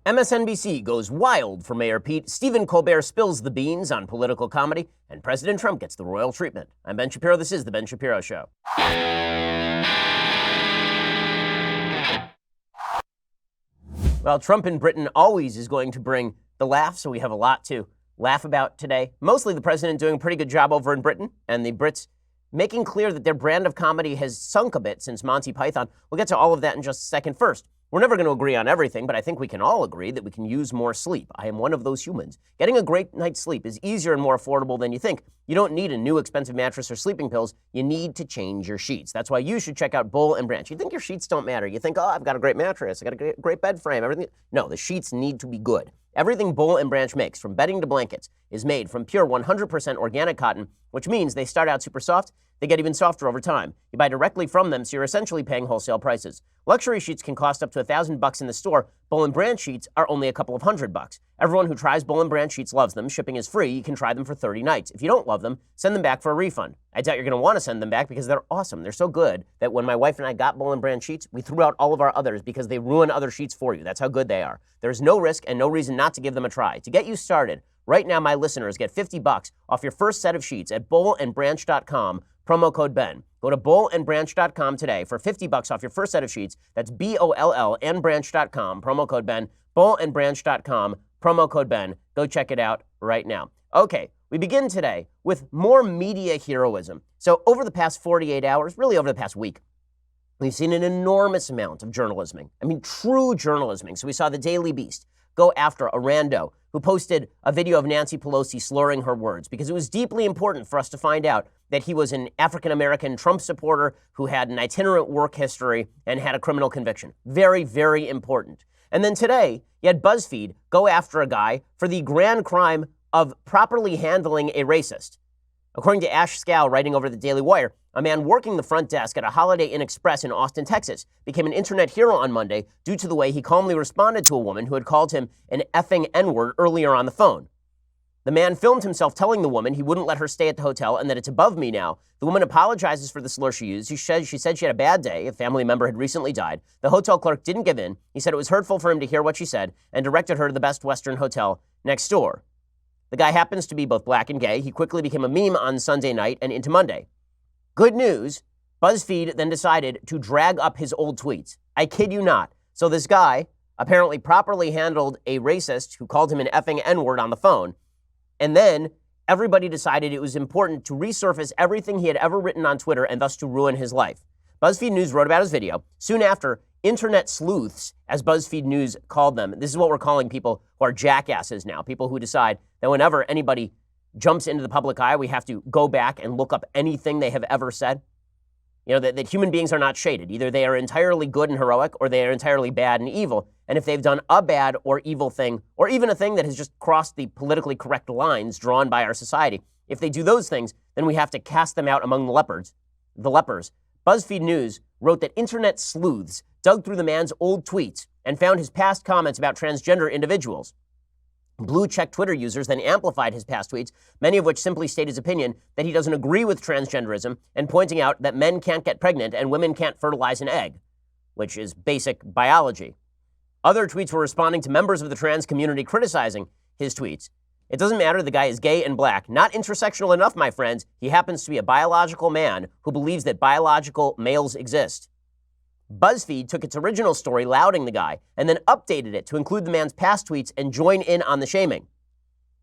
MSNBC goes wild for Mayor Pete, Stephen Colbert spills the beans on political comedy, and President Trump gets the royal treatment. I'm Ben Shapiro. This is The Ben Shapiro Show. Well, Trump in Britain always is going to bring the laugh, so we have a lot to laugh about today. Mostly the president doing a pretty good job over in Britain, and the Brits making clear that their brand of comedy has sunk a bit since Monty Python. We'll get to all of that in just a second. First, we're never going to agree on everything, but I think we can all agree that we can use more sleep. I am one of those humans. Getting a great night's sleep is easier and more affordable than you think. You don't need a new expensive mattress or sleeping pills. You need to change your sheets. That's why you should check out Boll & Branch. You think your sheets don't matter. You think, oh, I've got a great mattress. I got a great bed frame, everything. No, the sheets need to be good. Everything Boll & Branch makes, from bedding to blankets, is made from pure 100% organic cotton, which means they start out super soft. They get even softer over time. You buy directly from them, so you're essentially paying wholesale prices. Luxury sheets can cost up to $1,000 in the store. Boll & Branch sheets are only a couple of $100. Everyone who tries Boll & Branch sheets loves them. Shipping is free. You can try them for 30 nights. If you don't love them, send them back for a refund. I doubt you're going to want to send them back because they're awesome. They're so good that when my wife and I got Boll & Branch sheets, we threw out all of our others because they ruin other sheets for you. That's how good they are. There's no risk and no reason not to give them a try. To get you started, right now my listeners get $50 off your first set of sheets at bollandbranch.com. Promo code Ben. Go to bollandbranch.com today for $50 off your first set of sheets. That's BOLL and branch.com. Promo code Ben. Bollandbranch.com. Promo code Ben. Go check it out right now. Okay, we begin today with more media heroism. So over the past 48 hours, really over the past week, we've seen an enormous amount of journalism. I mean, true journalism. So we saw the Daily Beast go after a rando who posted a video of Nancy Pelosi slurring her words because it was deeply important for us to find out that he was an African-American Trump supporter who had an itinerant work history and had a criminal conviction. Very, very important. And then today, you had BuzzFeed go after a guy for the grand crime of properly handling a racist. According to Ash Scow writing over the Daily Wire, a man working the front desk at a Holiday Inn Express in Austin, Texas, became an internet hero on Monday due to the way he calmly responded to a woman who had called him an effing N-word earlier on the phone. The man filmed himself telling the woman he wouldn't let her stay at the hotel and that it's above me now. The woman apologizes for the slur she used. She said she had a bad day. A family member had recently died. The hotel clerk didn't give in. He said it was hurtful for him to hear what she said and directed her to the Best Western Hotel next door. The guy happens to be both black and gay. He quickly became a meme on Sunday night and into Monday. Good news, BuzzFeed then decided to drag up his old tweets. I kid you not. So this guy apparently properly handled a racist who called him an effing N-word on the phone. And then everybody decided it was important to resurface everything he had ever written on Twitter and thus to ruin his life. BuzzFeed News wrote about his video. Soon after, internet sleuths, as BuzzFeed News called them, this is what we're calling people who are jackasses now, people who decide that whenever anybody jumps into the public eye, we have to go back and look up anything they have ever said. You know, that human beings are not shaded. Either they are entirely good and heroic or they are entirely bad and evil. And if they've done a bad or evil thing, or even a thing that has just crossed the politically correct lines drawn by our society, if they do those things, then we have to cast them out among the lepers. BuzzFeed News wrote that internet sleuths dug through the man's old tweets and found his past comments about transgender individuals. Blue-check Twitter users then amplified his past tweets, many of which simply state his opinion that he doesn't agree with transgenderism and pointing out that men can't get pregnant and women can't fertilize an egg, which is basic biology. Other tweets were responding to members of the trans community criticizing his tweets. It doesn't matter, the guy is gay and black. Not intersectional enough, my friends. He happens to be a biological man who believes that biological males exist. BuzzFeed took its original story lauding the guy and then updated it to include the man's past tweets and join in on the shaming.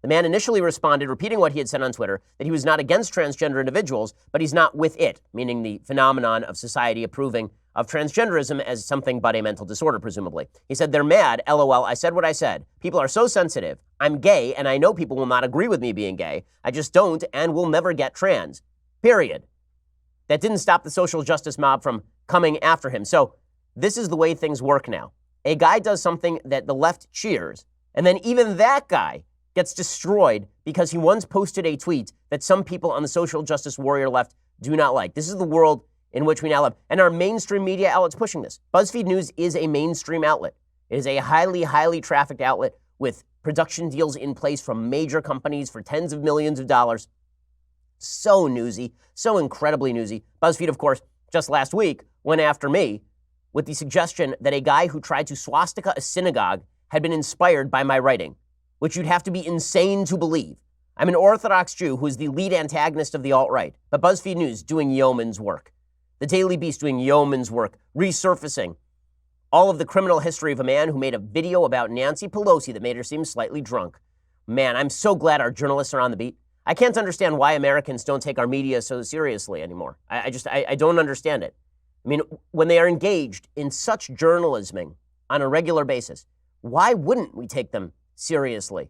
The man initially responded, repeating what he had said on Twitter, that he was not against transgender individuals, but he's not with it, meaning the phenomenon of society approving of transgenderism as something but a mental disorder, presumably. He said, they're mad, LOL, I said what I said. People are so sensitive. I'm gay, and I know people will not agree with me being gay. I just don't and will never get trans. Period. That didn't stop the social justice mob from coming after him. So this is the way things work now. A guy does something that the left cheers, and then even that guy gets destroyed because he once posted a tweet that some people on the social justice warrior left do not like. This is the world in which we now live. And our mainstream media outlets pushing this. BuzzFeed News is a mainstream outlet. It is a highly, highly trafficked outlet with production deals in place from major companies for tens of millions of dollars. So newsy, so incredibly newsy. BuzzFeed, of course, just last week went after me with the suggestion that a guy who tried to swastika a synagogue had been inspired by my writing, which you'd have to be insane to believe. I'm an Orthodox Jew who is the lead antagonist of the alt-right, but BuzzFeed News doing yeoman's work. The Daily Beast doing yeoman's work, resurfacing all of the criminal history of a man who made a video about Nancy Pelosi that made her seem slightly drunk. Man, I'm so glad our journalists are on the beat. I can't understand why Americans don't take our media so seriously anymore. I don't understand it. I mean, when they are engaged in such journalisming on a regular basis, why wouldn't we take them seriously?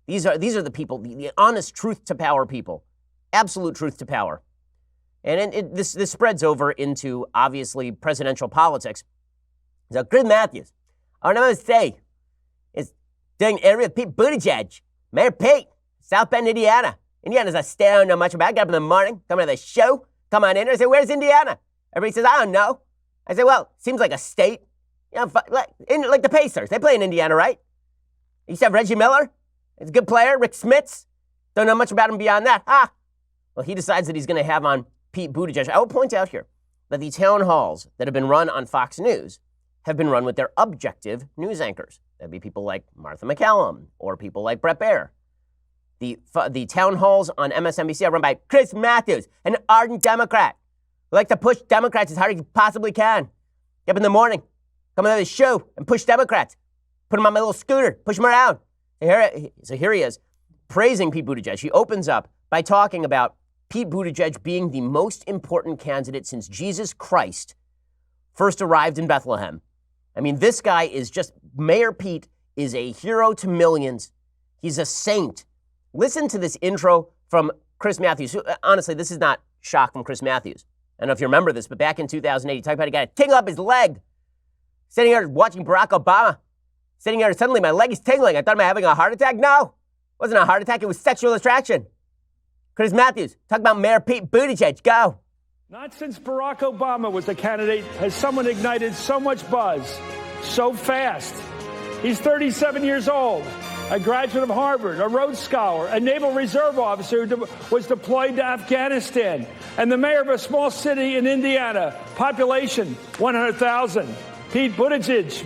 These are the people, the honest truth to power people, absolute truth to power. And this spreads over into, obviously, presidential politics. So, Chris Matthews, all I'm going to say is during the area of Pete Buttigieg, Mayor Pete, South Bend, Indiana. Indiana's a state I don't know much about. I get up in the morning, come to the show, come on in. I say, where's Indiana? Everybody says, I don't know. I say, well, seems like a state. You know, like the Pacers. They play in Indiana, right? You said Reggie Miller. He's a good player. Rick Smits. Don't know much about him beyond that. Well, he decides that he's going to have on Pete Buttigieg. I will point out here that the town halls that have been run on Fox News have been run with their objective news anchors. That'd be people like Martha McCallum or people like Brett Baer. The town halls on MSNBC are run by Chris Matthews, an ardent Democrat who likes to push Democrats as hard as he possibly can. Get up in the morning, come on the show and push Democrats. Put him on my little scooter, push him around. So here he is, praising Pete Buttigieg. He opens up by talking about Pete Buttigieg being the most important candidate since Jesus Christ first arrived in Bethlehem. I mean, this guy is just, Mayor Pete is a hero to millions. He's a saint. Listen to this intro from Chris Matthews. Honestly, this is not shock from Chris Matthews. I don't know if you remember this, but back in 2008, he talked about a guy tingling up his leg. Sitting here watching Barack Obama. Sitting here, suddenly my leg is tingling. I thought, am I having a heart attack? No, it wasn't a heart attack. It was sexual attraction. Chris Matthews, talk about Mayor Pete Buttigieg. Go. Not since Barack Obama was the candidate has someone ignited so much buzz so fast. He's 37 years old, a graduate of Harvard, a Rhodes Scholar, a Naval Reserve officer who was deployed to Afghanistan, and the mayor of a small city in Indiana, population 100,000. Pete Buttigieg.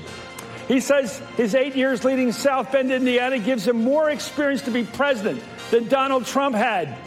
He says his 8 years leading South Bend, Indiana gives him more experience to be president than Donald Trump had.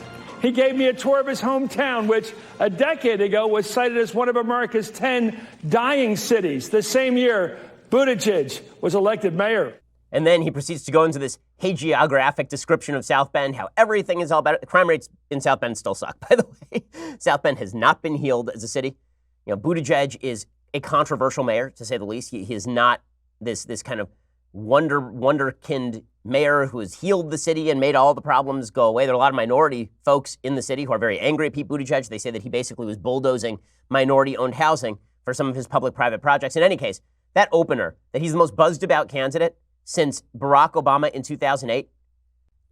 He gave me a tour of his hometown, which a decade ago was cited as one of America's 10 dying cities. The same year, Buttigieg was elected mayor. And then he proceeds to go into this hagiographic description of South Bend, how everything is all better. The crime rates in South Bend still suck, by the way. South Bend has not been healed as a city. You know, Buttigieg is a controversial mayor, to say the least. He is not this kind of wonderkind mayor who has healed the city and made all the problems go away. There are a lot of minority folks in the city who are very angry at Pete Buttigieg. They say that he basically was bulldozing minority-owned housing for some of his public-private projects. In any case, that opener, that he's the most buzzed-about candidate since Barack Obama in 2008.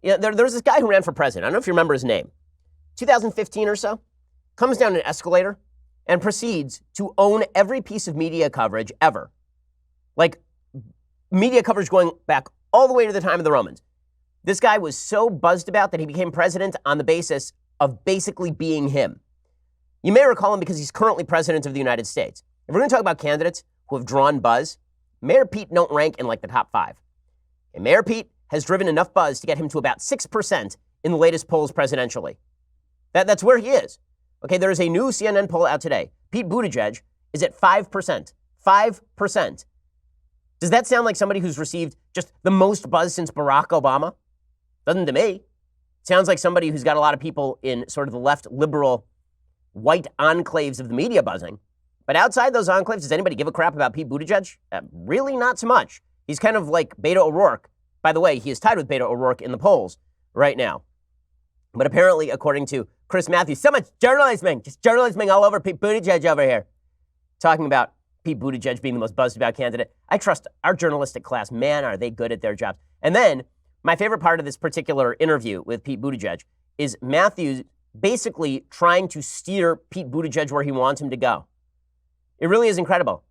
You know, there was this guy who ran for president. I don't know if you remember his name. 2015 or so, comes down an escalator and proceeds to own every piece of media coverage ever. Like, media coverage going back all the way to the time of the Romans. This guy was so buzzed about that he became president on the basis of basically being him. You may recall him because he's currently president of the United States. If we're going to talk about candidates who have drawn buzz, Mayor Pete don't rank in like the top 5. And Mayor Pete has driven enough buzz to get him to about 6% in the latest polls presidentially. That's where he is. Okay, there is a new CNN poll out today. Pete Buttigieg is at 5%. 5%. Does that sound like somebody who's received just the most buzz since Barack Obama? Doesn't to me. Sounds like somebody who's got a lot of people in sort of the left liberal white enclaves of the media buzzing. But outside those enclaves, does anybody give a crap about Pete Buttigieg? Really not so much. He's kind of like Beto O'Rourke. By the way, he is tied with Beto O'Rourke in the polls right now. But apparently, according to Chris Matthews, so much journalisming, just journalisming all over Pete Buttigieg over here. Talking about Pete Buttigieg being the most buzzed about candidate. I trust our journalistic class. Man, are they good at their jobs. And then my favorite part of this particular interview with Pete Buttigieg is Matthews basically trying to steer Pete Buttigieg where he wants him to go. It really is incredible.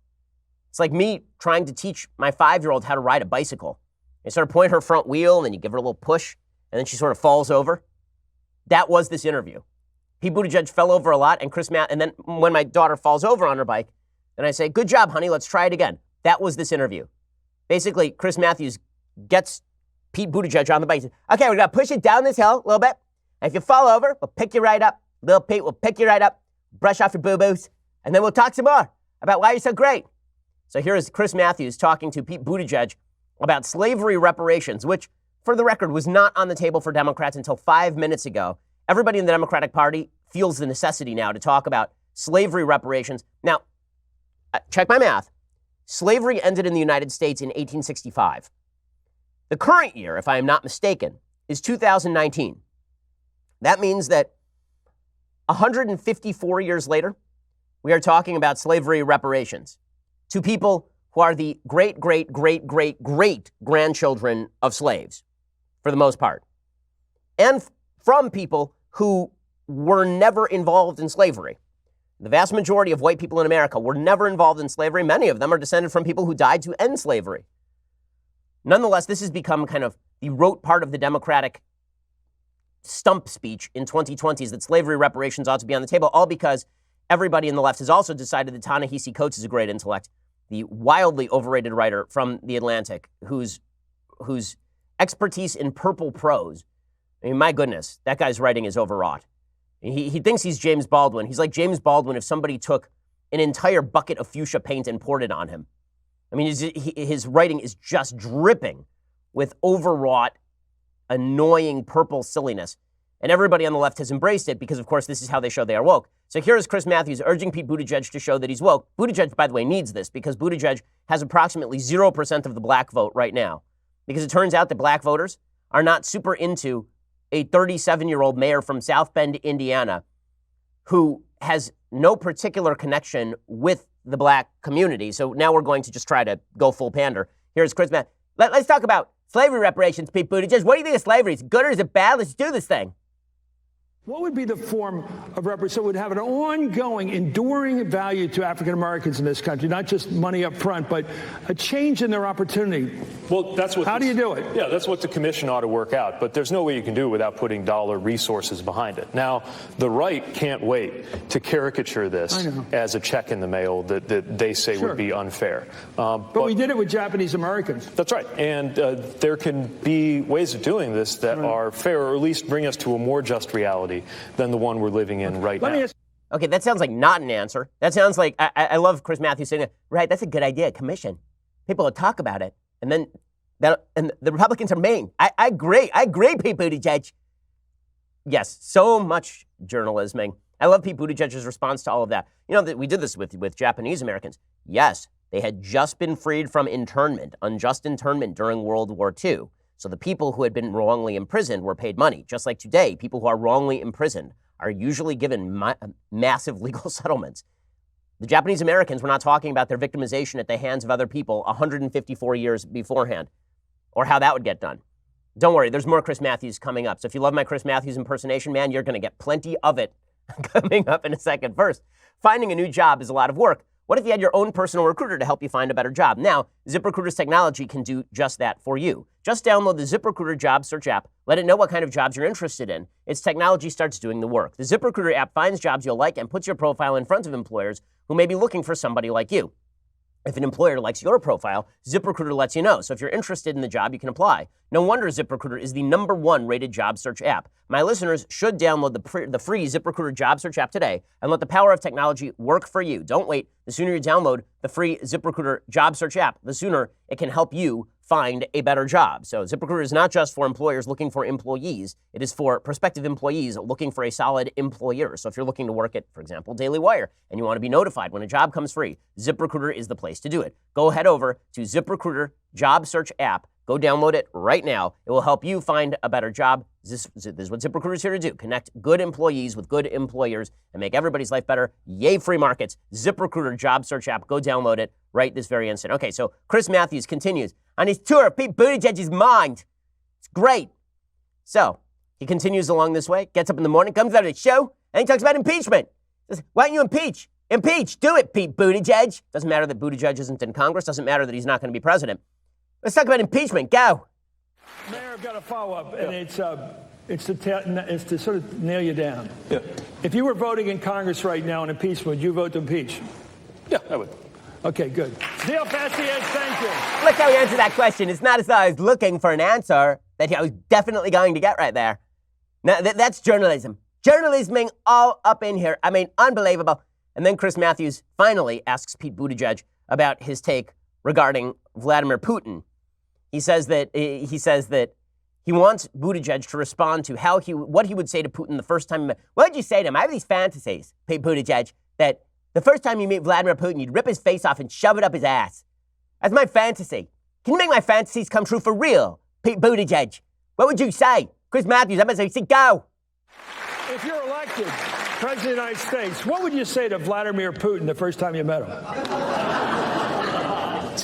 It's like me trying to teach my 5-year-old how to ride a bicycle. You sort of point her front wheel and then you give her a little push and then she sort of falls over. That was this interview. Pete Buttigieg fell over a lot and then when my daughter falls over on her bike, then I say, good job, honey, let's try it again. That was this interview. Basically, Chris Matthews gets Pete Buttigieg on the bike. He says, okay, we're going to push it down this hill a little bit. And if you fall over, we'll pick you right up. Little Pete will pick you right up, brush off your boo-boos, and then we'll talk some more about why you're so great. So here is Chris Matthews talking to Pete Buttigieg about slavery reparations, which, for the record, was not on the table for Democrats until 5 minutes ago. Everybody in the Democratic Party feels the necessity now to talk about slavery reparations. Now, check my math. Slavery ended in the United States in 1865. The current year, if I am not mistaken, is 2019. That means that 154 years later, we are talking about slavery reparations to people who are the great, great, great, great, great grandchildren of slaves, for the most part, and from people who were never involved in slavery. The vast majority of white people in America were never involved in slavery. Many of them are descended from people who died to end slavery. Nonetheless, this has become kind of the rote part of the Democratic stump speech in 2020 is that slavery reparations ought to be on the table, all because everybody in the left has also decided that Ta-Nehisi Coates is a great intellect, the wildly overrated writer from The Atlantic, whose expertise in purple prose, I mean, my goodness, that guy's writing is overwrought. He thinks he's James Baldwin. He's like James Baldwin if somebody took an entire bucket of fuchsia paint and poured it on him. I mean, his writing is just dripping with overwrought, annoying purple silliness. And everybody on the left has embraced it because, of course, this is how they show they are woke. So here is Chris Matthews urging Pete Buttigieg to show that he's woke. Buttigieg, by the way, needs this because Buttigieg has approximately 0% of the black vote right now. Because it turns out that black voters are not super into a 37-year-old mayor from South Bend, Indiana, who has no particular connection with the black community. So now we're going to just try to go full pander. Here's Chris Matthews. Let's talk about slavery reparations, Pete Buttigieg. What do you think of slavery? Is it good or is it bad? Let's do this thing. What would be the form of reparations that would have an ongoing, enduring value to African Americans in this country, not just money up front, but a change in their opportunity? Well, that's what. How do you do it? Yeah, that's what the commission ought to work out. But there's no way you can do it without putting dollar resources behind it. Now, the right can't wait to caricature this as a check in the mail that they say would be unfair. But we did it with Japanese Americans. That's right. And there can be ways of doing this that are fair, or at least bring us to a more just reality than the one we're living in right now. Okay, that sounds like not an answer. That sounds like, I love Chris Matthews saying, right, that's a good idea, commission. People will talk about it. And then and the Republicans are mean. I agree, Pete Buttigieg. Yes, so much journalisming. I love Pete Buttigieg's response to all of that. You know, that we did this with Japanese Americans. Yes, they had just been freed from internment, unjust internment during World War II. So the people who had been wrongly imprisoned were paid money. Just like today, people who are wrongly imprisoned are usually given massive legal settlements. The Japanese Americans were not talking about their victimization at the hands of other people 154 years beforehand, or how that would get done. Don't worry, there's more Chris Matthews coming up. So if you love my Chris Matthews impersonation, man, you're going to get plenty of it coming up in a second. First, finding a new job is a lot of work. What if you had your own personal recruiter to help you find a better job? Now, ZipRecruiter's technology can do just that for you. Just download the ZipRecruiter job search app. Let it know what kind of jobs you're interested in. Its technology starts doing the work. The ZipRecruiter app finds jobs you'll like and puts your profile in front of employers who may be looking for somebody like you. If an employer likes your profile, ZipRecruiter lets you know. So if you're interested in the job, you can apply. No wonder ZipRecruiter is the #1 rated job search app. My listeners should download the free ZipRecruiter job search app today and let the power of technology work for you. Don't wait. The sooner you download the free ZipRecruiter job search app, the sooner it can help you find a better job. So ZipRecruiter is not just for employers looking for employees. It is for prospective employees looking for a solid employer. So if you're looking to work at, for example, Daily Wire, and you want to be notified when a job comes free, ZipRecruiter is the place to do it. Go head over to ZipRecruiter job search app. Go download it right now. It will help you find a better job. This is what ZipRecruiter is here to do. Connect good employees with good employers and make everybody's life better. Yay, free markets. ZipRecruiter job search app. Go download it right this very instant. Okay, so Chris Matthews continues on his tour of Pete Buttigieg's mind. It's great. So he continues along this way, gets up in the morning, comes out of the show, and he talks about impeachment. Says, why don't you impeach? Impeach. Do it, Pete Buttigieg. Doesn't matter that Buttigieg isn't in Congress. Doesn't matter that he's not going to be president. Let's talk about impeachment. Go. Mayor, I've got a follow-up, and it's to sort of nail you down. Yeah. If you were voting in Congress right now on impeachment, would you vote to impeach? Yeah, I would. Okay, good. See how fast he is? Thank you. Look how he answered that question. It's not as though I was looking for an answer that I was definitely going to get right there. Now, that's journalism. Journalisming all up in here. I mean, unbelievable. And then Chris Matthews finally asks Pete Buttigieg about his take regarding Vladimir Putin. He says that he wants Buttigieg to respond to what he would say to Putin the first time he met. What did you say to him? I have these fantasies, Pete Buttigieg, that the first time you meet Vladimir Putin, you'd rip his face off and shove it up his ass. That's my fantasy. Can you make my fantasies come true for real, Pete Buttigieg? What would you say? Chris Matthews, I'm going to say, go. If you're elected President of the United States, what would you say to Vladimir Putin the first time you met him?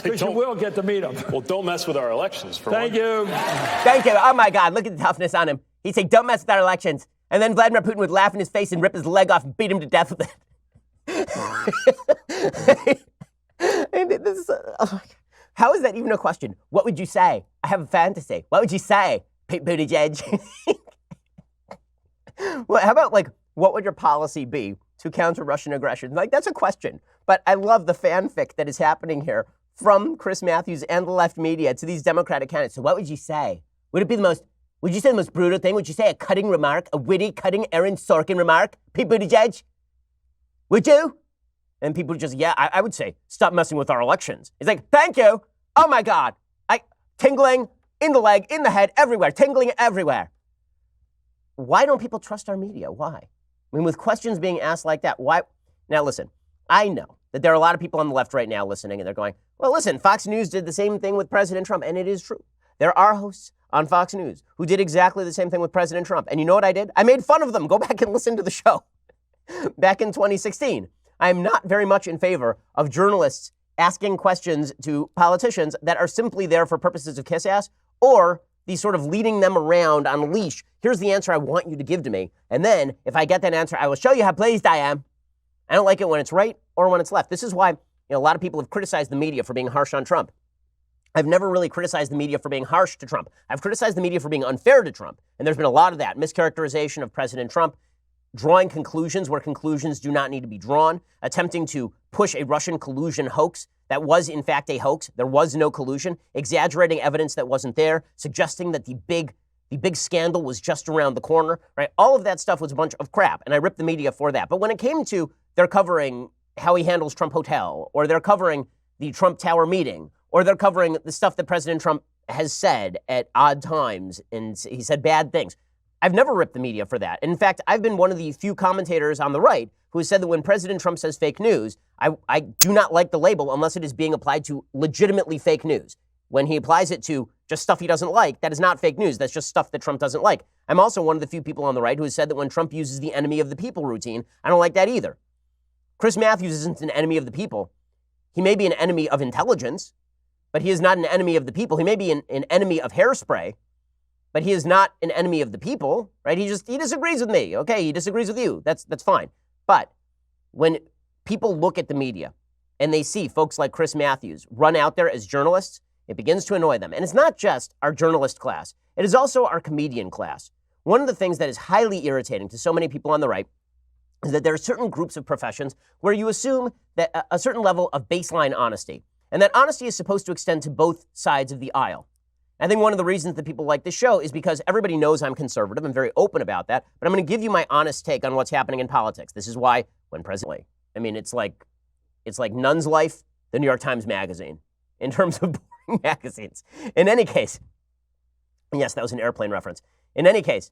Because you will get to meet him. Well, don't mess with our elections. Thank you. Thank you. Oh, my God. Look at the toughness on him. He'd say, don't mess with our elections. And then Vladimir Putin would laugh in his face and rip his leg off and beat him to death with it. And this is, how is that even a question? What would you say? I have a fantasy. What would you say, Pete Buttigieg? Well, how about, what would your policy be to counter Russian aggression? That's a question. But I love the fanfic that is happening here from Chris Matthews and the left media to these Democratic candidates. So what would you say? Would you say the most brutal thing? Would you say a cutting remark, a witty, cutting Aaron Sorkin remark, Pete Buttigieg? Would you? And people just, I would say, stop messing with our elections. He's like, thank you. Oh, my God. Tingling in the leg, in the head, everywhere, tingling everywhere. Why don't people trust our media? Why? I mean, with questions being asked like that, why? Now, listen, I know that there are a lot of people on the left right now listening, and they're going, well, listen, Fox News did the same thing with President Trump, and it is true. There are hosts on Fox News who did exactly the same thing with President Trump. And you know what I did? I made fun of them. Go back and listen to the show. Back in 2016. I am not very much in favor of journalists asking questions to politicians that are simply there for purposes of kiss ass, or the sort of leading them around on a leash. Here's the answer I want you to give to me. And then if I get that answer, I will show you how pleased I am. I don't like it when it's right or when it's left. This is why a lot of people have criticized the media for being harsh on Trump. I've never really criticized the media for being harsh to Trump. I've criticized the media for being unfair to Trump. And there's been a lot of that. Mischaracterization of President Trump, drawing conclusions where conclusions do not need to be drawn, attempting to push a Russian collusion hoax that was, in fact, a hoax. There was no collusion, exaggerating evidence that wasn't there, suggesting that the big scandal was just around the corner, right? All of that stuff was a bunch of crap, and I ripped the media for that. But when it came to they're covering how he handles Trump Hotel, or they're covering the Trump Tower meeting, or they're covering the stuff that President Trump has said at odd times, and he said bad things, I've never ripped the media for that. In fact, I've been one of the few commentators on the right who has said that when President Trump says fake news, I do not like the label unless it is being applied to legitimately fake news. When he applies it to just stuff he doesn't like, that is not fake news. That's just stuff that Trump doesn't like. I'm also one of the few people on the right who has said that when Trump uses the enemy of the people routine, I don't like that either. Chris Matthews isn't an enemy of the people. He may be an enemy of intelligence, but he is not an enemy of the people. He may be an enemy of hairspray, but he is not an enemy of the people, right? He disagrees with me. Okay, he disagrees with you. That's fine. But when people look at the media and they see folks like Chris Matthews run out there as journalists, it begins to annoy them. And it's not just our journalist class. It is also our comedian class. One of the things that is highly irritating to so many people on the right is that there are certain groups of professions where you assume that a certain level of baseline honesty, and that honesty is supposed to extend to both sides of the aisle. I think one of the reasons that people like this show is because everybody knows I'm conservative. I'm very open about that. But I'm going to give you my honest take on what's happening in politics. This is why when President, I mean, it's like Nun's Life, the New York Times Magazine, in terms of boring magazines. In any case, yes, that was an airplane reference. In any case,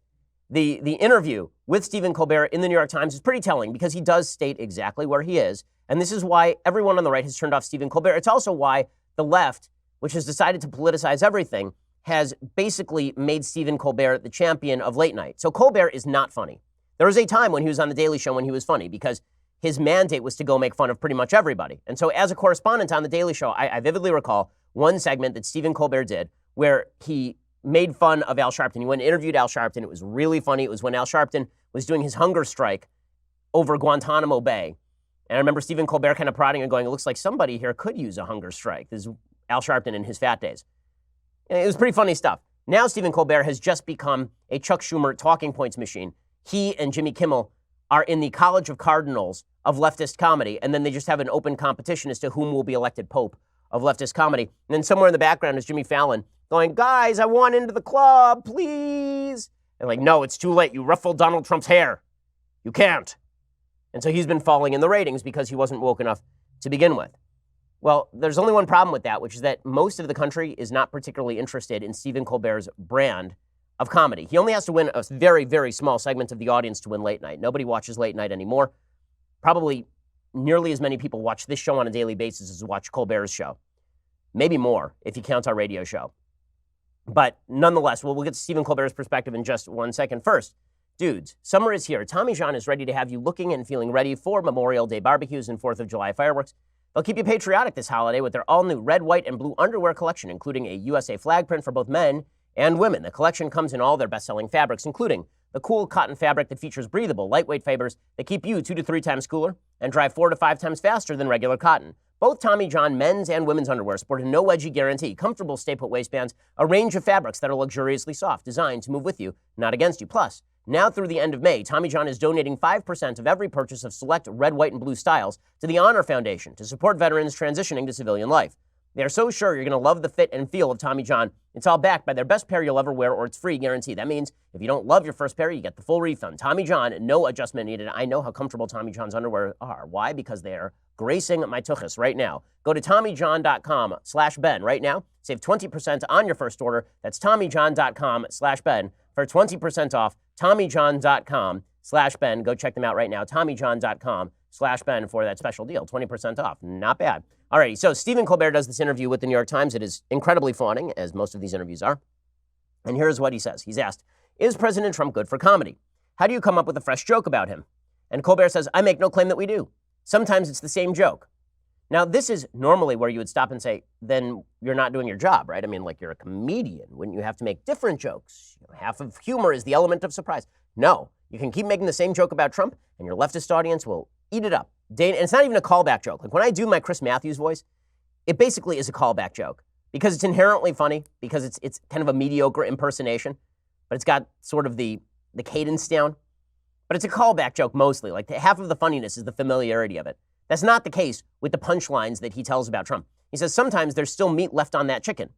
the interview with Stephen Colbert in the New York Times is pretty telling because he does state exactly where he is. And this is why everyone on the right has turned off Stephen Colbert. It's also why the left, which has decided to politicize everything, has basically made Stephen Colbert the champion of late night. So Colbert is not funny. There was a time when he was on The Daily Show when he was funny because his mandate was to go make fun of pretty much everybody. And so as a correspondent on The Daily Show, I vividly recall one segment that Stephen Colbert did where he made fun of Al Sharpton. He went and interviewed Al Sharpton. It was really funny. It was when Al Sharpton was doing his hunger strike over Guantanamo Bay. And I remember Stephen Colbert kind of prodding and going, it looks like somebody here could use a hunger strike. This is Al Sharpton in his fat days. It was pretty funny stuff. Now Stephen Colbert has just become a Chuck Schumer talking points machine. He and Jimmy Kimmel are in the College of Cardinals of leftist comedy, and then they just have an open competition as to whom will be elected pope of leftist comedy. And then somewhere in the background is Jimmy Fallon going, guys, I want into the club, please. And like, no, it's too late. You ruffled Donald Trump's hair. You can't. And so he's been falling in the ratings because he wasn't woke enough to begin with. Well, there's only one problem with that, which is that most of the country is not particularly interested in Stephen Colbert's brand of comedy. He only has to win a very, very small segment of the audience to win late night. Nobody watches late night anymore. Probably nearly as many people watch this show on a daily basis as watch Colbert's show. Maybe more if you count our radio show. But nonetheless, we'll get to Stephen Colbert's perspective in just 1 second. First, dudes, summer is here. Tommy John is ready to have you looking and feeling ready for Memorial Day barbecues and 4th of July fireworks. They'll keep you patriotic this holiday with their all-new red, white, and blue underwear collection, including a USA flag print for both men and women. The collection comes in all their best-selling fabrics, including the cool cotton fabric that features breathable, lightweight fibers that keep you 2 to 3 times cooler and dry 4 to 5 times faster than regular cotton. Both Tommy John men's and women's underwear support a no-wedgie guarantee, comfortable stay-put waistbands, a range of fabrics that are luxuriously soft, designed to move with you, not against you. Plus, now through the end of May, Tommy John is donating 5% of every purchase of select red, white, and blue styles to the Honor Foundation to support veterans transitioning to civilian life. They are so sure you're going to love the fit and feel of Tommy John. It's all backed by their best pair you'll ever wear or it's free guarantee. That means if you don't love your first pair, you get the full refund. Tommy John, no adjustment needed. I know how comfortable Tommy John's underwear are. Why? Because they are gracing my tuchus right now. Go to TommyJohn.com/Ben right now. Save 20% on your first order. That's TommyJohn.com/Ben for 20% off. TommyJohn.com/Ben. Go check them out right now. TommyJohn.com/Ben for that special deal. 20% off. Not bad. Alrighty, so Stephen Colbert does this interview with the New York Times. It is incredibly fawning, as most of these interviews are. And here's what he says. He's asked, is President Trump good for comedy? How do you come up with a fresh joke about him? And Colbert says, I make no claim that we do. Sometimes it's the same joke. Now, this is normally where you would stop and say, then you're not doing your job, right? I mean, like you're a comedian. Wouldn't you have to make different jokes? Half of humor is the element of surprise. No, you can keep making the same joke about Trump and your leftist audience will eat it up. And it's not even a callback joke. Like when I do my Chris Matthews voice, it basically is a callback joke because it's inherently funny, because it's kind of a mediocre impersonation, but it's got sort of the cadence down. But it's a callback joke mostly. Like half of the funniness is the familiarity of it. That's not the case with the punchlines that he tells about Trump. He says sometimes there's still meat left on that chicken.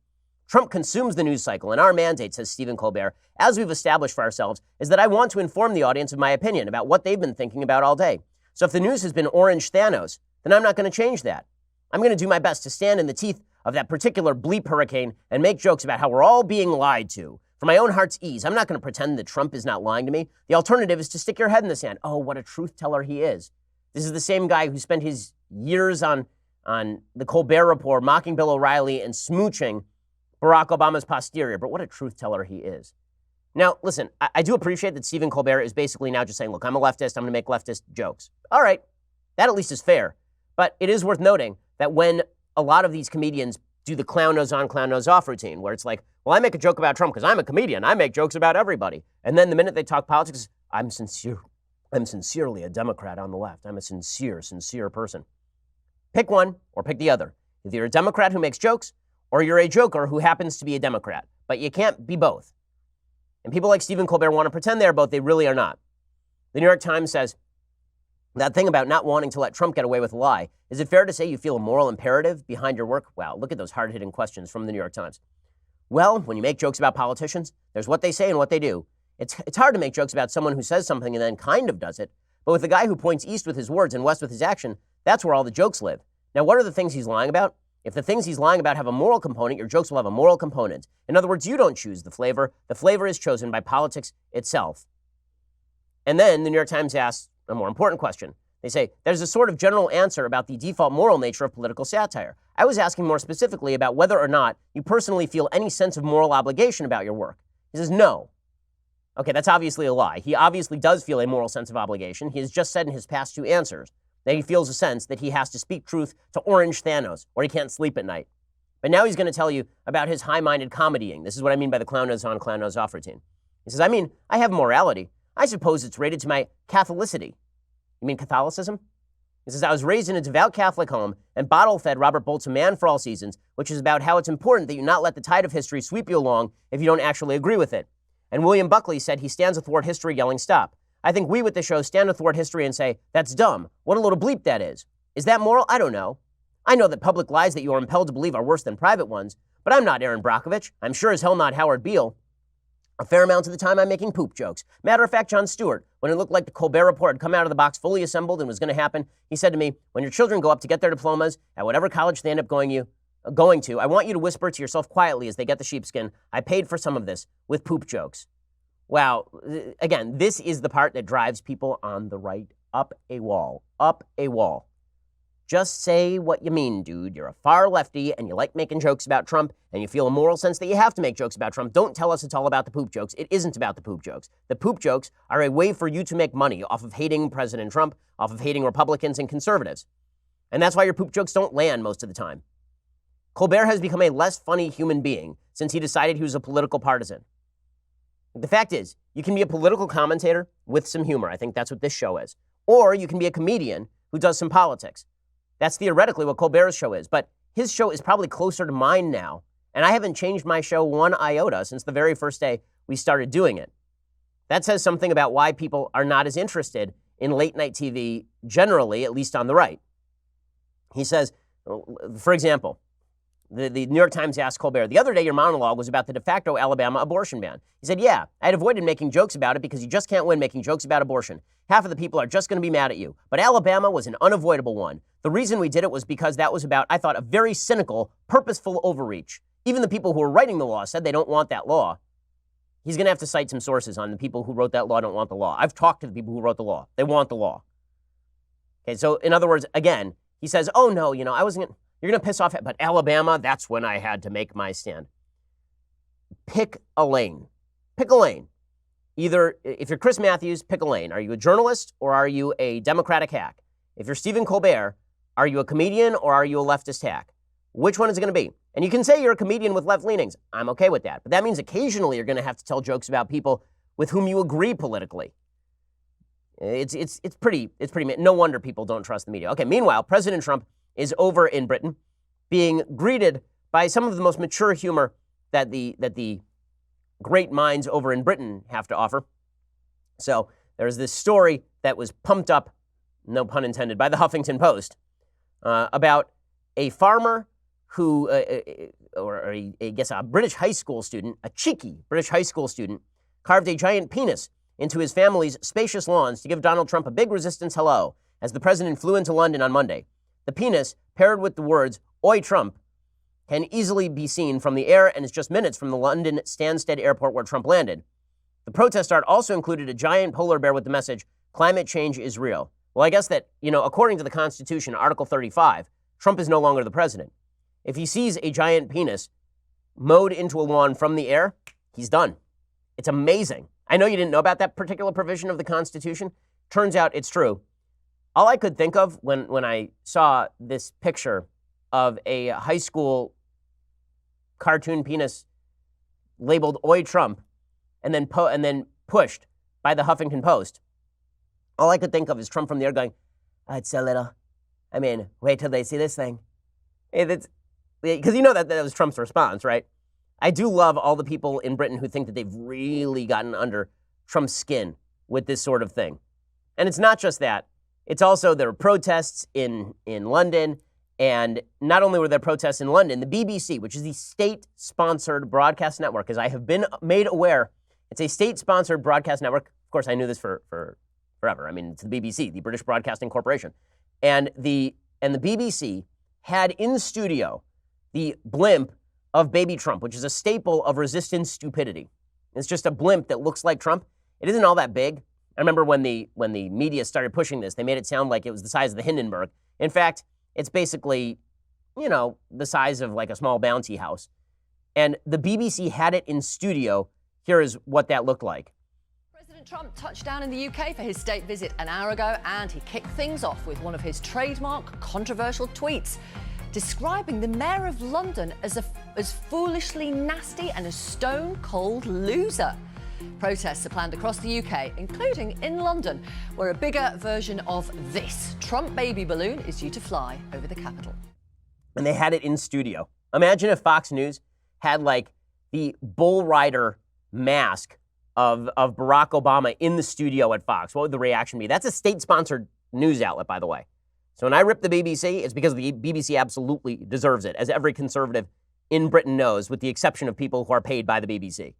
Trump consumes the news cycle, and our mandate, says Stephen Colbert, as we've established for ourselves, is that I want to inform the audience of my opinion about what they've been thinking about all day. So if the news has been orange Thanos, then I'm not going to change that. I'm going to do my best to stand in the teeth of that particular bleep hurricane and make jokes about how we're all being lied to. For my own heart's ease, I'm not going to pretend that Trump is not lying to me. The alternative is to stick your head in the sand. Oh, what a truth teller he is. This is the same guy who spent his years on the Colbert Report, mocking Bill O'Reilly and smooching Barack Obama's posterior. But what a truth teller he is. Now, listen, I do appreciate that Stephen Colbert is basically now just saying, look, I'm a leftist. I'm going to make leftist jokes. All right. That at least is fair. But it is worth noting that when a lot of these comedians do the clown nose on, clown nose off routine, where it's like, well, I make a joke about Trump because I'm a comedian. I make jokes about everybody. And then the minute they talk politics, I'm sincere. I'm sincerely a Democrat on the left. I'm a sincere person. Pick one or pick the other. Either you're a Democrat who makes jokes or you're a joker who happens to be a Democrat. But you can't be both. And people like Stephen Colbert want to pretend they're both. They really are not. The New York Times says, that thing about not wanting to let Trump get away with a lie, is it fair to say you feel a moral imperative behind your work? Wow, look at those hard-hitting questions from the New York Times. Well, when you make jokes about politicians, there's what they say and what they do. It's hard to make jokes about someone who says something and then kind of does it. But with the guy who points east with his words and west with his action, that's where all the jokes live. Now, what are the things he's lying about? If the things he's lying about have a moral component, your jokes will have a moral component. In other words, you don't choose the flavor. The flavor is chosen by politics itself. And then the New York Times asks a more important question. They say, there's a sort of general answer about the default moral nature of political satire. I was asking more specifically about whether or not you personally feel any sense of moral obligation about your work. He says, no. Okay, that's obviously a lie. He obviously does feel a moral sense of obligation. He has just said in his past 2 answers that he feels a sense that he has to speak truth to Orange Thanos or he can't sleep at night. But now he's going to tell you about his high-minded comedying. This is what I mean by the clown nose on, clown nose off routine. He says, I have morality. I suppose it's related to my Catholicity. You mean Catholicism? He says, I was raised in a devout Catholic home and bottle-fed Robert Bolt's A Man for All Seasons, which is about how it's important that you not let the tide of history sweep you along if you don't actually agree with it. And William Buckley said he stands athwart history yelling, stop. I think we with the show stand athwart history and say, that's dumb. What a little bleep that is. Is that moral? I don't know. I know that public lies that you are impelled to believe are worse than private ones, but I'm not Aaron Brockovich. I'm sure as hell not Howard Beale. A fair amount of the time I'm making poop jokes. Matter of fact, Jon Stewart, when it looked like the Colbert Report had come out of the box fully assembled and was going to happen, he said to me, when your children go up to get their diplomas at whatever college they end up going to, I want you to whisper to yourself quietly as they get the sheepskin, I paid for some of this with poop jokes. Wow. Again, this is the part that drives people on the right up a wall. Up a wall. Just say what you mean, dude. You're a far lefty and you like making jokes about Trump and you feel a moral sense that you have to make jokes about Trump. Don't tell us it's all about the poop jokes. It isn't about the poop jokes. The poop jokes are a way for you to make money off of hating President Trump, off of hating Republicans and conservatives. And that's why your poop jokes don't land most of the time. Colbert has become a less funny human being since he decided he was a political partisan. The fact is, you can be a political commentator with some humor. I think that's what this show is. Or you can be a comedian who does some politics. That's theoretically what Colbert's show is, but his show is probably closer to mine now, and I haven't changed my show one iota since the very first day we started doing it. That says something about why people are not as interested in late-night TV generally, at least on the right. He says, for example, the New York Times asked Colbert, the other day your monologue was about the de facto Alabama abortion ban. He said, yeah, I had avoided making jokes about it because you just can't win making jokes about abortion. Half of the people are just going to be mad at you. But Alabama was an unavoidable one. The reason we did it was because that was about, I thought, a very cynical, purposeful overreach. Even the people who were writing the law said they don't want that law. He's going to have to cite some sources on the people who wrote that law don't want the law. I've talked to the people who wrote the law. They want the law. Okay, so in other words, again, he says, oh no, I wasn't going to, you're going to piss off, but Alabama, that's when I had to make my stand. Pick a lane. Pick a lane. Either, if you're Chris Matthews, pick a lane. Are you a journalist or are you a Democratic hack? If you're Stephen Colbert, are you a comedian or are you a leftist hack? Which one is it going to be? And you can say you're a comedian with left leanings. I'm okay with that. But that means occasionally you're going to have to tell jokes about people with whom you agree politically. It's pretty, no wonder people don't trust the media. Okay, meanwhile, President Trump is over in Britain being greeted by some of the most mature humor that the great minds over in Britain have to offer. So there's this story that was pumped up, no pun intended, by the Huffington Post about a farmer who, I guess a British high school student, a cheeky British high school student, carved a giant penis into his family's spacious lawns to give Donald Trump a big resistance hello as the president flew into London on Monday. The penis, paired with the words, Oi Trump, can easily be seen from the air and is just minutes from the London Stansted airport where Trump landed. The protest art also included a giant polar bear with the message, climate change is real. Well, I guess that, according to the Constitution, Article 35, Trump is no longer the president. If he sees a giant penis mowed into a lawn from the air, he's done. It's amazing. I know you didn't know about that particular provision of the Constitution. Turns out it's true. All I could think of when I saw this picture of a high school cartoon penis labeled Oi Trump and then pushed by the Huffington Post, all I could think of is Trump from the air going, it's a little, wait till they see this thing. Because that was Trump's response, right? I do love all the people in Britain who think that they've really gotten under Trump's skin with this sort of thing. And it's not just that. It's also there were protests in London, and not only were there protests in London, the BBC, which is the state-sponsored broadcast network, as I have been made aware, it's a state-sponsored broadcast network. Of course, I knew this for forever. It's the BBC, the British Broadcasting Corporation. And the BBC had in studio the blimp of Baby Trump, which is a staple of resistance stupidity. It's just a blimp that looks like Trump. It isn't all that big. I remember when the media started pushing this, they made it sound like it was the size of the Hindenburg. In fact, it's basically, the size of like a small bounty house. And the BBC had it in studio. Here is what that looked like. President Trump touched down in the UK for his state visit an hour ago, and he kicked things off with one of his trademark controversial tweets, describing the mayor of London as foolishly nasty and a stone-cold loser. Protests are planned across the UK, including in London, where a bigger version of this Trump baby balloon is due to fly over the Capitol. And they had it in studio. Imagine if Fox News had like the bull rider mask of Barack Obama in the studio at Fox, what would the reaction be? That's a state-sponsored news outlet, by the way. So when I rip the BBC, it's because the BBC absolutely deserves it, as every conservative in Britain knows, with the exception of people who are paid by the BBC.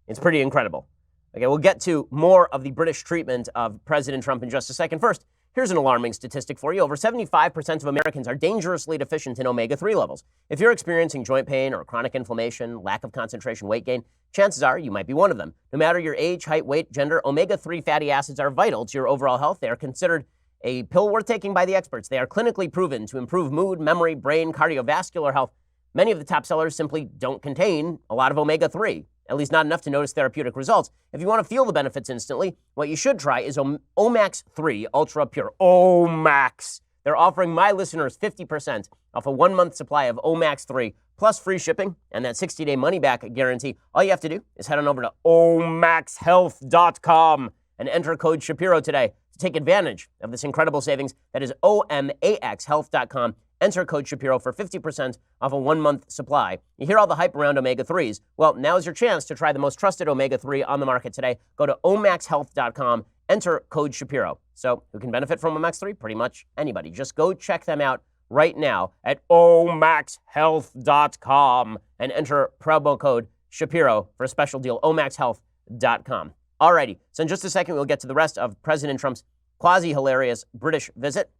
It's pretty incredible. Okay, we'll get to more of the British treatment of President Trump in just a second. First, here's an alarming statistic for you. Over 75% of Americans are dangerously deficient in omega-3 levels. If you're experiencing joint pain or chronic inflammation, lack of concentration, weight gain, chances are you might be one of them. No matter your age, height, weight, gender, omega-3 fatty acids are vital to your overall health. They are considered a pill worth taking by the experts. They are clinically proven to improve mood, memory, brain, cardiovascular health. Many of the top sellers simply don't contain a lot of omega-3, at least not enough to notice therapeutic results. If you want to feel the benefits instantly, what you should try is Omax 3 Ultra Pure. Omax! They're offering my listeners 50% off a 1-month supply of Omax 3 plus free shipping and that 60-day money-back guarantee. All you have to do is head on over to omaxhealth.com and enter code Shapiro today to take advantage of this incredible savings. That is omaxhealth.com. Enter code Shapiro for 50% off a 1-month supply. You hear all the hype around omega-3s. Well, now is your chance to try the most trusted omega-3 on the market today. Go to omaxhealth.com, enter code Shapiro. So who can benefit from Omax 3? Pretty much anybody. Just go check them out right now at omaxhealth.com and enter promo code Shapiro for a special deal, omaxhealth.com. Alrighty, so in just a second, we'll get to the rest of President Trump's quasi-hilarious British visit.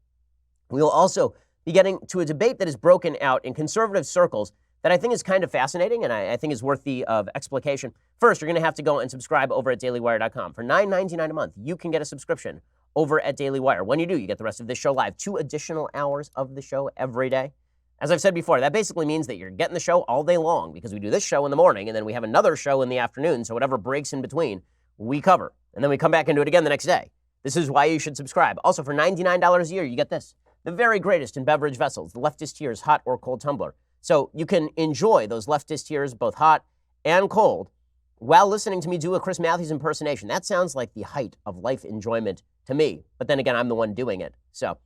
We'll also be getting to a debate that is broken out in conservative circles that I think is kind of fascinating and I think is worthy of explication. First, you're going to have to go and subscribe over at dailywire.com. For $9.99 a month, you can get a subscription over at Daily Wire. When you do, you get the rest of this show live, 2 additional hours of the show every day. As I've said before, that basically means that you're getting the show all day long because we do this show in the morning and then we have another show in the afternoon, so whatever breaks in between, we cover. And then we come back and do it again the next day. This is why you should subscribe. Also, for $99 a year, you get this. The very greatest in beverage vessels, the leftist tears hot or cold tumbler. So you can enjoy those leftist tears, both hot and cold, while listening to me do a Chris Matthews impersonation. That sounds like the height of life enjoyment to me. But then again, I'm the one doing it. So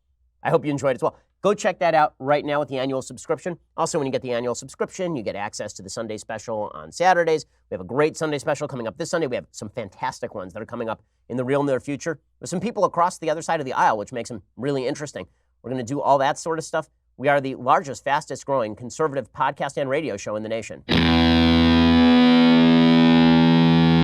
I hope you enjoyed it as well. Go check that out right now with the annual subscription. Also, when you get the annual subscription, you get access to the Sunday special on Saturdays. We have a great Sunday special coming up this Sunday. We have some fantastic ones that are coming up in the real near future with some people across the other side of the aisle, which makes them really interesting. We're going to do all that sort of stuff. We are the largest, fastest growing conservative podcast and radio show in the nation.